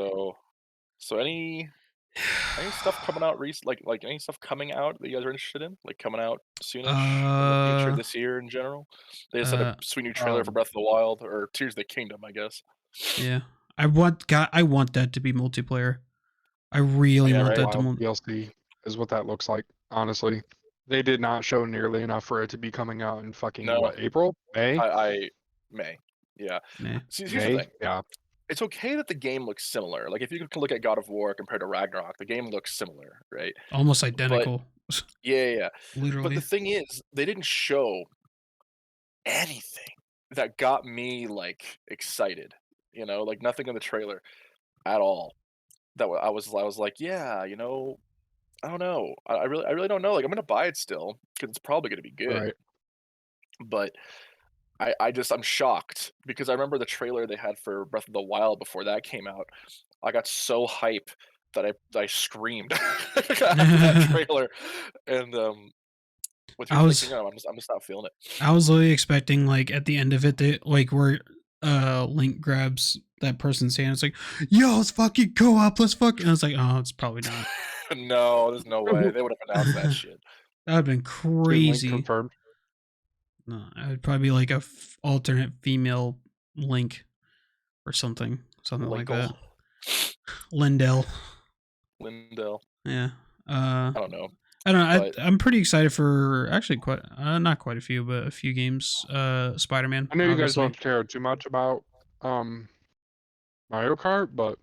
A: so any stuff coming out like any stuff coming out that you guys are interested in, like coming out soonish in the future this year in general? They just had a sweet new trailer for Breath of the Wild or Tears of the Kingdom, I guess.
C: Yeah, I want that to be multiplayer. I really
A: Yeah,
C: want
A: right?
C: that to
B: Wild DLC is what that looks like. Honestly, they did not show nearly enough for it to be coming out in fucking
A: No.
B: what, April, May,
A: I May. Yeah.
C: Nah.
A: See, here's the
B: May.
A: thing.
B: Yeah,
A: It's okay that the game looks similar. Like if you can look at God of War compared to Ragnarok, the game looks similar, right?
C: Almost identical.
A: Yeah. But
C: Literally.
A: the thing is, they didn't show anything that got me like excited. You know, like nothing in the trailer at all. I was like, yeah, you know, I don't know. I really don't know. Like I'm gonna buy it still because it's probably gonna be good.
B: right.
A: But I'm shocked because I remember the trailer they had for Breath of the Wild before that came out. I got so hype that I screamed after that trailer, and with
C: I
A: Tears of
C: was-
A: the Kingdom, I'm just not feeling it.
C: I was literally expecting like at the end of it, they, like where Link grabs that person's hand. It's like, yo, let's fucking go up. Let's fuck. And I was like, oh, it's probably not.
A: No, there's no way they would have announced that shit.
C: That would have been
B: Team Link
C: crazy.
B: confirmed.
C: No, it would probably be like a alternate female Link or something like that. Lindell.
A: Yeah. I don't know.
C: I'm pretty excited for actually quite not quite a few, but a few games. Spider-Man.
B: I know you guys
C: obviously.
B: don't care too much about Mario Kart, but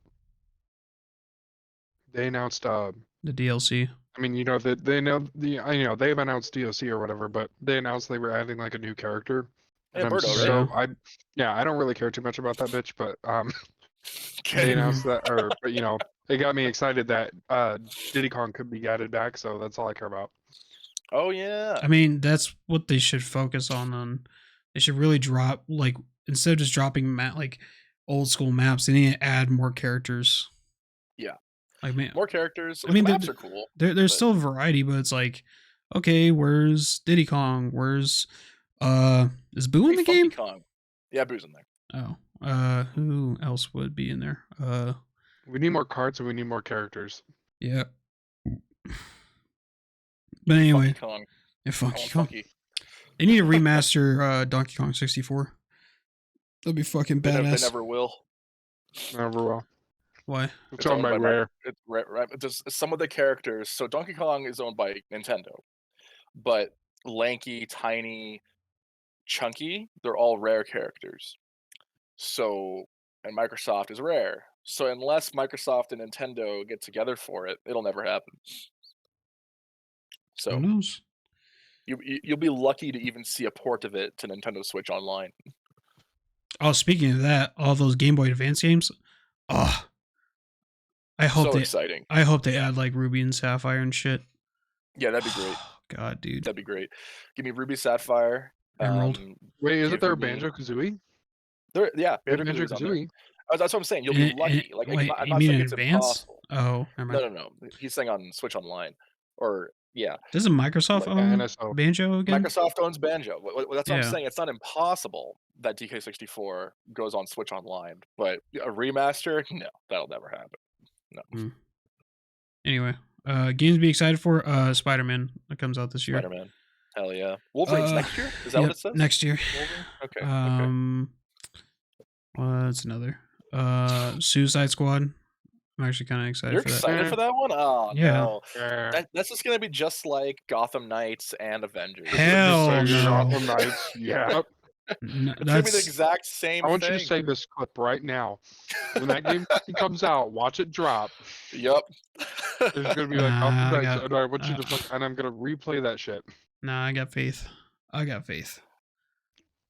B: they announced
C: the DLC.
B: I mean, you know that they know they've announced DLC or whatever, but they announced they were adding like a new character.
A: Yeah,
B: And
A: Birdo,
C: right?
B: I don't really care too much about that bitch, but
A: Okay.
B: they announced that, but you know, it got me excited that Diddy Kong could be added back, so that's all I care about.
A: Oh yeah.
C: I mean, that's what they should focus on. They should really drop like instead of just dropping like old school maps, they need to add more characters.
A: Yeah.
C: Like man,
A: More characters.
C: I mean,
A: the maps are cool.
C: There's still variety, but it's like, okay, where's Diddy Kong? Where's is Boo in the game?
A: Kong. Yeah, Boo's in there.
C: Oh, who else would be in there?
B: We need more cards and we need more characters.
C: Yeah. But anyway,
A: Funky Kong.
C: yeah,
A: I want
C: Funky Kong.
A: Funky.
C: They need to remaster Donkey Kong 64. That'd be fucking
A: They
C: badass.
A: never will.
B: Never will.
C: Why?
B: It's owned by Rare.
A: Just some of the characters. So Donkey Kong is owned by Nintendo, but Lanky, Tiny, Chunky, they're all Rare characters. So, and Microsoft is Rare. So unless Microsoft and Nintendo get together for it, it'll never happen.
C: Who
A: So
C: knows?
A: You'll be lucky to even see a port of it to Nintendo Switch Online.
C: Oh, speaking of that, all those Game Boy Advance games. Oh, I hope
A: So
C: they.
A: exciting.
C: I hope they add like Ruby and Sapphire and shit.
A: Yeah, that'd be great.
C: God, dude.
A: That'd be great. Give me Ruby Sapphire.
C: Emerald.
B: Wait, isn't
A: give
B: there a
A: me-
B: Banjo Kazooie?
A: Yeah,
B: Banjo
A: Banjo-Kazooie's on there.
B: Kazooie.
A: That's what I'm saying. You'll be lucky. Like,
C: wait,
A: I'm
C: you
A: not
C: mean
A: saying
C: in
A: it's
C: advance?
A: impossible.
C: Oh, never mind.
A: No. He's saying on Switch Online, or yeah.
C: Doesn't Microsoft
A: Like,
C: own
B: NSO.
C: Banjo again?
A: Microsoft owns Banjo. That's what I'm
C: Yeah.
A: saying. It's not impossible that DK64 goes on Switch Online, but a remaster, no, that'll never happen. No.
C: Anyway, games to be excited for. Spider-Man that comes out this year.
A: Spider-Man, hell yeah. Wolverine's next year. Is that
C: yep,
A: what it says?
C: next year.
A: Wolverine? Okay.
C: What's another? Suicide Squad. I'm actually kind of excited
A: You're
C: for that.
A: excited for that one? Oh
C: Yeah.
A: no.
B: Yeah.
A: That's just gonna be just like Gotham Knights and Avengers.
C: Hell
B: Just so
C: no.
B: Gotham Knights. Yeah.
C: No,
A: It's gonna be the exact same
B: I want
A: thing.
B: you to say this clip right now. When that game comes out, watch it drop.
A: Yep.
B: There's gonna be like
C: Nah,
B: Gotham
C: I
B: Knights,
C: got-
B: and I want you to and I'm gonna replay that shit.
C: Nah, I got faith.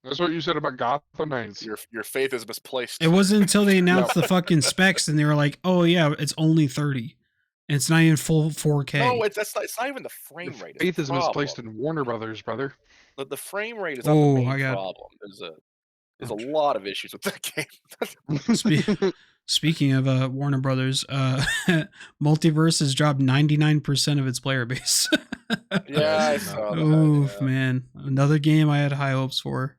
B: That's what you said about Gotham Knights.
A: Your faith is misplaced.
C: It wasn't until they announced the fucking specs and they were like, "Oh yeah, it's only 30, and it's not even full 4K."
A: No, it's not even the frame
B: Your
A: rate.
B: faith is
A: problem.
B: misplaced in Warner Brothers, brother.
A: The frame rate is not
C: Oh,
A: the main
C: I got-
A: problem. There's a lot of issues with that game.
C: Speaking of Warner Brothers, Multiverse has dropped 99% of its player base.
A: Yeah, I saw that.
C: Oof,
A: Yeah.
C: man. Another game I had high hopes for.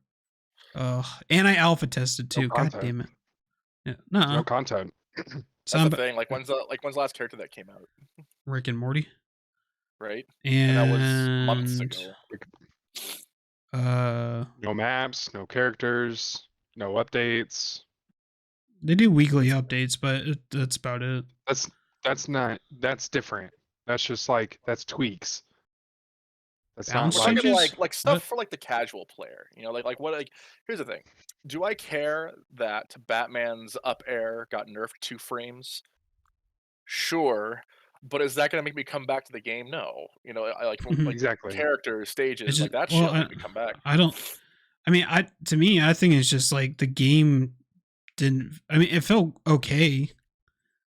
C: And I alpha tested too. God
B: content.
C: damn it. Yeah. No.
B: No content.
A: That's the thing. Like when's the last character that came out?
C: Rick and Morty.
A: Right?
C: And
A: that was months ago.
B: No maps, no characters, no updates.
C: They do weekly updates, but that's about it.
B: That's different. That's just like that's tweaks. That's
C: Balance
B: not
A: We're talking
C: changes?
A: like stuff
C: What?
A: for like the casual player. You know, like what like here's the thing. Do I care that Batman's up air got nerfed 2 frames? Sure. But is that gonna make me come back to the game? No. You know, I like
B: exactly.
A: characters, stages,
C: It's
A: like
C: just-
A: that
C: well,
A: shit make me come back.
C: I don't. I mean, to me, I think it's just like the game didn't. I mean, it felt okay,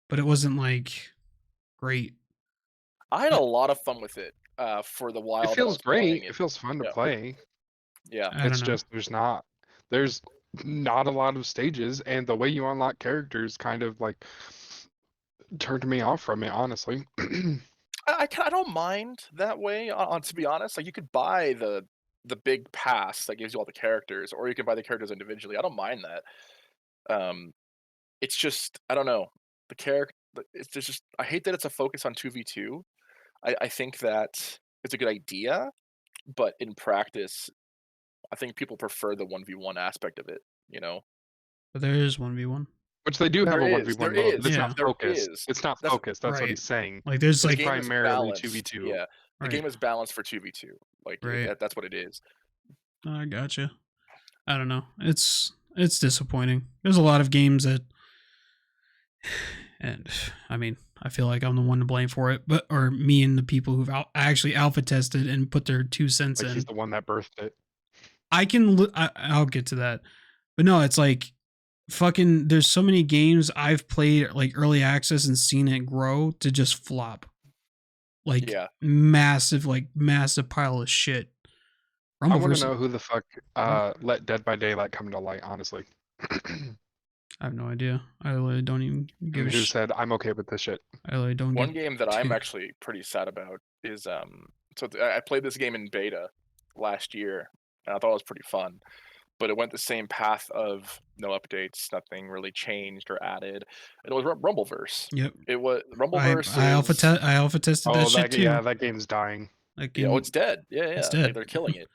C: but it wasn't like great.
A: I had a lot of fun with it for the while.
B: It
A: that I
B: feels
A: was playing
B: great. It feels fun to
A: Yeah.
B: play.
A: Yeah.
C: I don't
B: It's
C: know.
B: just there's not a lot of stages, and the way you unlock characters kind of like turned me off from it, honestly.
A: I don't mind that way. To be honest, like you could buy the big pass that gives you all the characters, or you can buy the characters individually. I don't mind that. It's just I don't know the character. It's just I hate that it's a focus on 2v2. I think that it's a good idea, but in practice, I think people prefer the 1v1 aspect of it. You know,
C: But there is 1v1.
B: Which they do have
A: There
B: a
A: is,
B: 1v1
A: there
B: mode, but
A: is,
B: it's
C: yeah.
B: not
A: there
B: focused.
A: is.
B: It's not
A: That's-
B: focused. That's what
C: right.
B: he's saying.
C: Like there's
A: The
C: like
A: game is
B: primarily
A: balanced.
B: 2v2.
A: Yeah, the
C: right.
A: game is balanced for 2v2. Like
C: Right.
A: that's what it is.
C: I gotcha. I don't know. It's disappointing. There's a lot of games that, and I mean, I feel like I'm the one to blame for it, or me and the people who've actually alpha tested and put their 2 cents
B: Like
C: in.
B: he's the one that birthed it.
C: I'll get to that, but no, it's like fucking. There's so many games I've played like early access and seen it grow to just flop, like
A: Yeah.
C: massive pile of shit.
B: I want
C: Rumbleverse-
B: to know who the fuck let Dead by Daylight come to light, honestly.
C: I have no idea. I really don't even give a
B: Who
C: shit.
B: said I'm okay with this shit?
C: I really don't.
A: One
C: give-
A: game that I'm
C: two.
A: actually pretty sad about is I played this game in beta last year and I thought it was pretty fun, but it went the same path of no updates, nothing really changed or added. It was Rumbleverse.
C: Yep.
A: It was Rumbleverse.
C: I alpha tested that shit too.
B: Yeah, that game's dying.
C: Like
A: Yeah, it's dead. Yeah,
C: It's
A: Like,
C: dead.
A: they're killing it.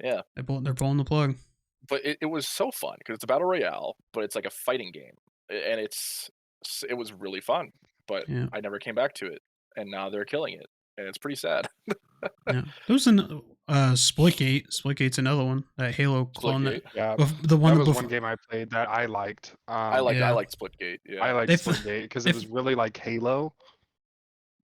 A: Yeah,
C: they're pulling the plug.
A: but it was so fun because it's a battle royale, but it's like a fighting game, and it was really fun. But
C: Yeah.
A: I never came back to it, and now they're killing it, and it's pretty sad.
C: Yeah. There was an Splitgate. Splitgate's another one. That Halo clone.
A: Splitgate.
B: Yeah,
C: The one
B: that was
C: before.
B: one game I played that I liked.
A: I liked
C: Yeah.
A: Splitgate. Yeah,
B: I liked
C: If-
B: Splitgate because
C: if-
B: it was really like Halo.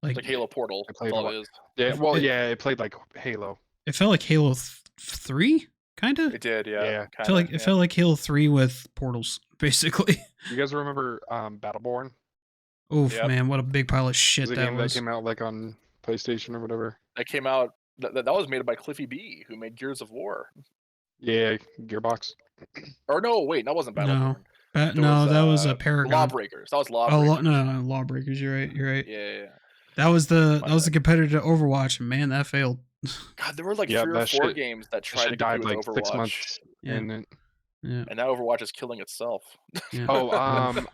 C: Like
A: like Halo Portal.
B: I
A: That's
B: played
A: all
B: what-
A: it is.
B: Yeah, well,
C: it-
B: yeah, it played like Halo.
C: it felt like Halo 3, kind of.
A: It did, yeah.
B: Yeah.
C: I feel like it felt like Halo 3 with portals, basically.
B: You guys remember Battleborn?
C: Oof,
A: Yep.
C: man, what a big pile of shit
B: It was a
C: that
B: game
C: was.
B: that came out like on PlayStation or whatever.
A: That came out. That was made by Cliffy B, who made Gears of War.
B: Yeah, Gearbox.
A: Or no, wait, that wasn't Battleborn.
C: No, that was a Paragon.
A: Lawbreakers. That was
C: Oh,
A: Lawbreakers.
C: no, Lawbreakers. You're right. You're right.
A: Yeah.
C: That was the
A: My bad.
C: competitor to Overwatch, and man, that failed.
A: God, there were like
B: Yeah,
A: 3 or
B: that
A: 4
B: shit-
A: games that
B: That
A: tried to
B: shit
A: compete
B: died
A: with
B: like
A: Overwatch.
B: 6 months.
C: Yeah.
B: And then,
C: Yeah.
A: And now Overwatch is killing itself.
C: Yeah.
B: oh,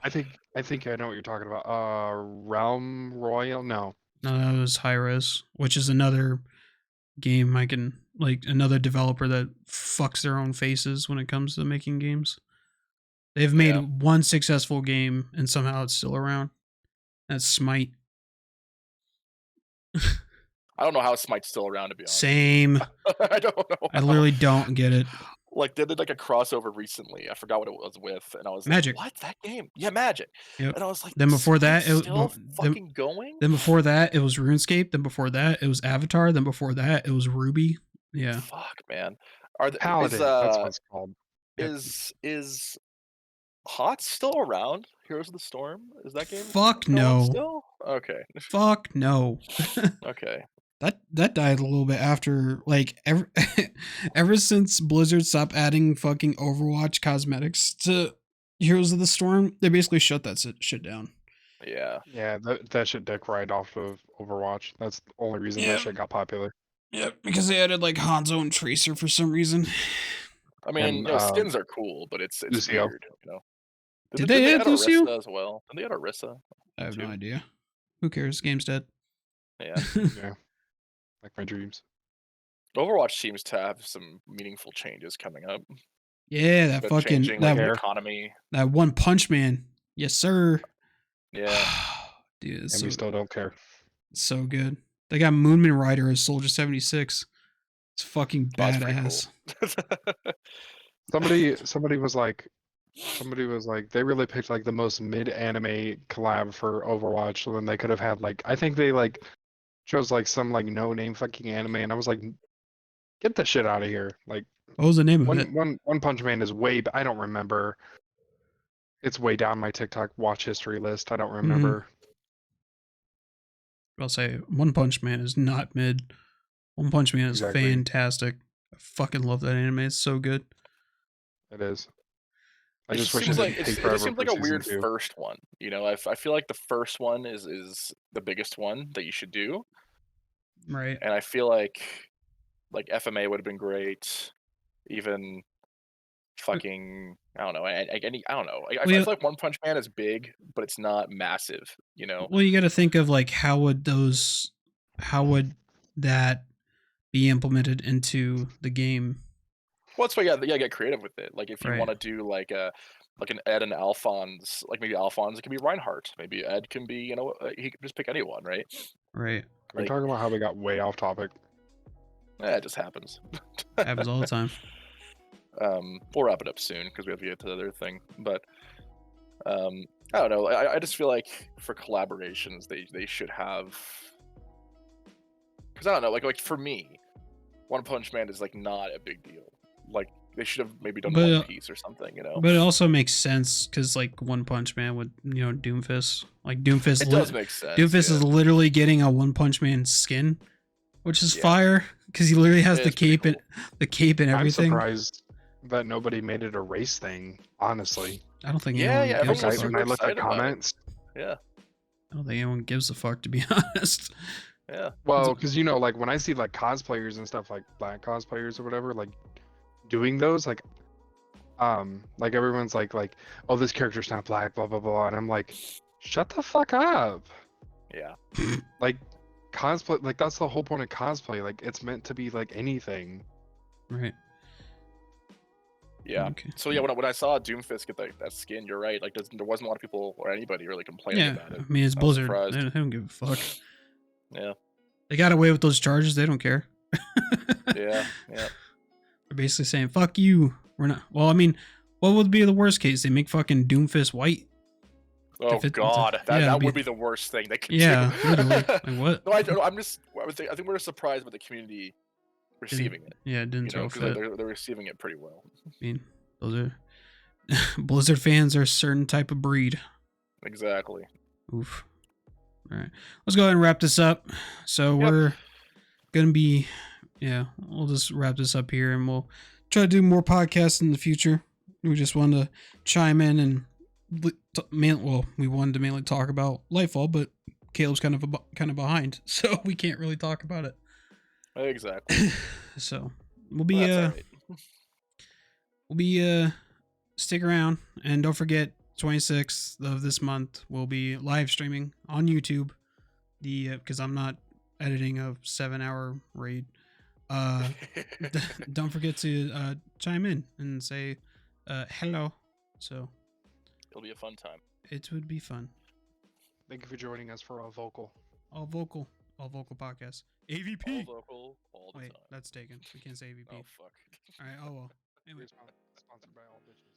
B: I think I know what you're talking about. Realm Royale? No.
C: No, that was High Res, which is another game I can like another developer that fucks their own faces when it comes to making games. They've made
A: Yeah.
C: one successful game and somehow it's still around. That's Smite.
A: I don't know how Smite's still around, to be honest.
C: Same.
A: I don't know.
C: I literally don't get it.
A: Like they did like a crossover recently. I forgot what it was with, and I was
C: Magic.
A: like, "What, that game? Yeah, Magic."
C: Yep.
A: And I was like,
C: Then before that,
A: Smite's
C: it-
A: still
C: then-
A: fucking going.
C: Then before that, it was RuneScape. Then before that, it was Avatar. Then before that, it was Ruby. Yeah.
A: Fuck, man. Are the
B: Paladin. That's what it's called.
A: is HOTS still around? Heroes of the Storm? Is that game
C: Fuck
A: going
C: no.
A: still? Okay.
C: Fuck no.
A: Okay.
C: That died a little bit after like ever since Blizzard stopped adding fucking Overwatch cosmetics to Heroes of the Storm, they basically shut that shit down.
A: Yeah.
B: Yeah, that shit dick right off of Overwatch. That's the only reason
C: Yeah.
B: that shit got popular.
C: Yep, because they added like Hanzo and Tracer for some reason.
A: I mean,
B: And,
A: you know, skins are cool, but it's
B: Lucio.
A: weird, you know.
C: Did they add Lucio?
A: Orisa as well? Did they add Orisa?
C: I have no
A: too?
C: idea. Who cares? Game's dead.
A: Yeah.
B: Yeah. Like my dreams.
A: Overwatch seems to have some meaningful changes coming up.
C: Yeah, that
A: But
C: fucking
A: changing like, the
B: Hair.
A: economy.
C: that One Punch Man. Yes, sir.
A: Yeah.
C: Dude, it's
B: And
C: so,
B: we still don't care.
C: so good. They got Moonman Rider as Soldier 76. It's fucking
A: That's pretty
C: badass.
B: Somebody was like they really picked like the most mid-anime collab for Overwatch, so then they could have had like I think they like chose like some like no-name fucking anime, and I was like, get the shit out of here. Like
C: What was the name of it?
B: One Punch Man is way I don't remember. It's way down my TikTok watch history list. I don't remember.
C: I'll say One Punch Man is not mid. One Punch Man is
B: Exactly.
C: fantastic. I fucking love that anime. It's so good.
B: It is. I
A: It
B: just
A: just
B: wish
A: seems
B: it
A: like
B: didn't
A: it
B: take
A: just
B: forever
A: seems
B: for
A: like a
B: season
A: weird
B: 2.
A: first one. You know, I feel like the first one is the biggest one that you should do,
C: Right.
A: and I feel like FMA would have been great. Even fucking I don't know. I don't know. I
C: Well,
A: feel like One Punch Man is big, but it's not massive. You know.
C: Well, you got to think of like how would that be implemented into the game?
A: Well, that's why you gotta get creative with it. Like if you
C: Right.
A: want to do like an Ed and Alphonse, like maybe Alphonse it can be Reinhardt, maybe Ed can be he can just pick anyone, right?
C: Right.
B: Can we
A: like-
B: talk about how we got way off topic?
A: It just happens.
C: Happens all the time.
A: We'll wrap it up soon because we have to get to the other thing. But I don't know. I just feel like for collaborations they should have, because I don't know. Like for me, One Punch Man is like not a big deal. Like they should have maybe done
C: But,
A: One Piece or something. You know.
C: But it also makes sense because like One Punch Man would Doomfist, like Doomfist.
A: It does make sense.
C: Doomfist
A: yeah.
C: is literally getting a One Punch Man skin, which is
A: Yeah.
C: fire because he literally has
A: It
C: the
A: is pretty
C: cape and the cape and
B: I'm
C: everything.
B: surprised that nobody made it a race thing, honestly.
C: I don't think
A: Yeah,
C: anyone
A: yeah,
C: gives
B: Like,
A: everyone
C: a
A: was
C: fuck.
B: when I
A: super
B: looked at
A: excited about it.
B: comments,
A: Yeah.
C: I don't think anyone gives a fuck, to be honest.
A: Yeah.
B: well, because you know, like when I see like cosplayers and stuff, like black cosplayers or whatever, like doing those, like everyone's like, oh, this character's not black, blah blah blah, and I'm like, shut the fuck up.
A: Yeah.
B: Like cosplay, like that's the whole point of cosplay. Like it's meant to be like anything.
C: Right.
A: Yeah.
C: Okay.
A: So yeah, when I saw Doomfist get that skin, you're right. Like there wasn't a lot of people or anybody really complaining
C: Yeah,
A: about it.
C: I mean it's
A: I was
C: Blizzard.
A: surprised.
C: They don't give a fuck.
A: Yeah.
C: They got away with those charges. They don't care.
A: Yeah. Yeah.
C: They're basically saying, "Fuck you." We're not. Well, I mean, what would be the worst case? They make fucking Doomfist white.
A: Oh
C: If it-
A: God,
C: yeah,
A: that
C: it'd
A: would
C: be-
A: be the worst thing they could
C: Yeah,
A: do.
C: literally. Like what?
A: No, I'm just. I think we're surprised by the community receiving it.
C: Yeah, it didn't
A: You
C: throw
A: know,
C: a
A: because
C: fit.
A: they're receiving it pretty well.
C: I mean, those are Blizzard fans are a certain type of breed.
A: Exactly.
C: Oof. All right, let's go ahead and wrap this up. So
A: Yep.
C: we're gonna be, yeah, we'll just wrap this up here, and we'll try to do more podcasts in the future. We just wanted to chime in and we wanted to mainly talk about Lightfall, but Caleb's kind of behind, so we can't really talk about it.
A: Exactly.
C: So we'll be
A: That's all right.
C: we'll be stick around, and don't forget 26th of this month we'll be live streaming on YouTube. Because I'm not editing a 7-hour raid. Don't forget to chime in and say hello. So
A: It'll be a fun time.
C: it would be fun.
B: Thank you for joining us for All Vocal.
C: All vocal podcast.
A: All
C: AVP.
A: vocal, all the
C: Wait,
A: time.
C: that's taken. We can't say AVP.
A: Oh fuck.
C: All right. Oh well. Anyway.
B: Sponsored by All Bitches.